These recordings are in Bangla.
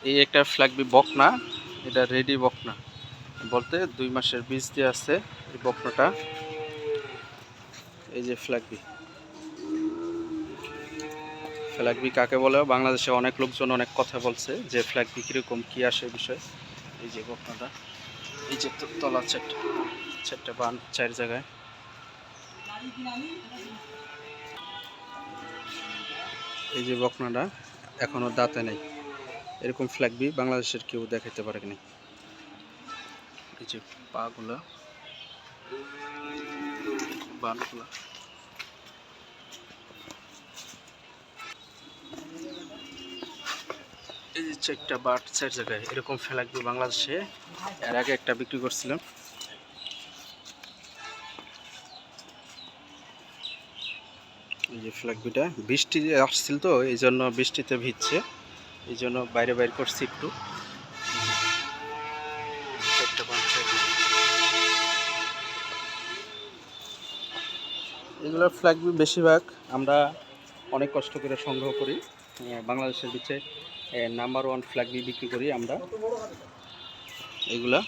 এই একটা ফ্ল্যাগবি বকনা, এটা রেডি বকনা বলতে 2 মাসের বীজ দিয়ে আছে এই বকনাটা। এই যে ফ্ল্যাগবি, ফ্ল্যাগবি কাকে বলে বাংলাদেশে অনেক লোকজন অনেক কথা বলছে যে ফ্ল্যাগবি কীরকম কী আসে বিষয়। এই যে বকনাটা, এই যে তলা চারটা বান 4 জায়গায়। এই যে বকনাটা এখনো দাঁতে নেই, এরকম ফ্ল্যাগবি বাংলাদেশের কেউ দেখাতে পারেনি। এই যে পাগুলা, বানগুলা, এই যে 4টা বাট 4 জায়গায় এরকম ফ্ল্যাগবি বাংলাদেশে এর আগে একটা বিক্রি করছিলাম। এই যে ফ্ল্যাগবিটা বৃষ্টি আসছিল তো এই জন্য বৃষ্টিতে ভিজছে, এই জন্য বাইরে বাইর করছি একটু। এগুলো ফ্ল্যাগবি বেশিরভাগ আমরা অনেক কষ্ট করে সংগ্রহ করি, বাংলাদেশের ভিতরে নাম্বার 1 ফ্ল্যাগবি বিক্রি করি আমরা। এগুলা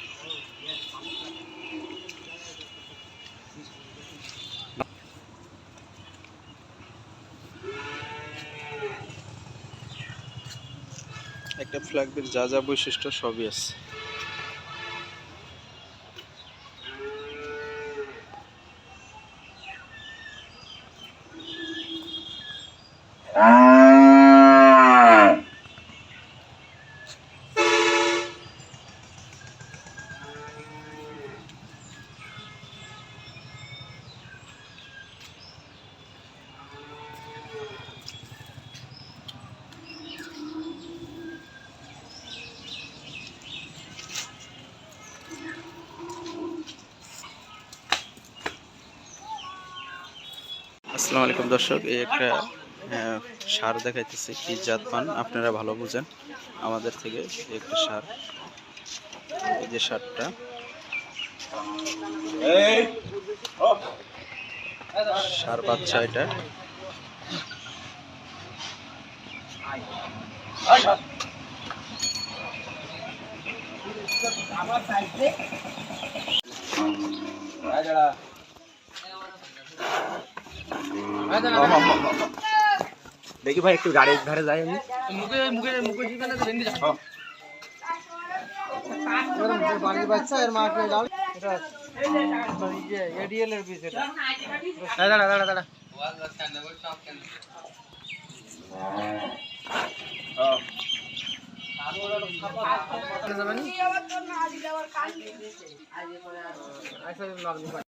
একটা ফ্ল্যাগবির যা যা বৈশিষ্ট্য সবই আছে। আসসালামু আলাইকুম দর্শক, এই একটা সার দেখাইতেছে, কি জাত পান আপনারা ভালো বুঝেন আমাদের থেকে। একটা সার, এই যে সারটা সার বাচ্চা, এটা দেখি ভাই একটু গাড়ির ধারে যাই আমি। বাড়ির বাচ্চা এর মাকে ডাল এটা এডিএল এর পিস এটা। দাঁড়া দাঁড়া দাঁড়া আচ্ছা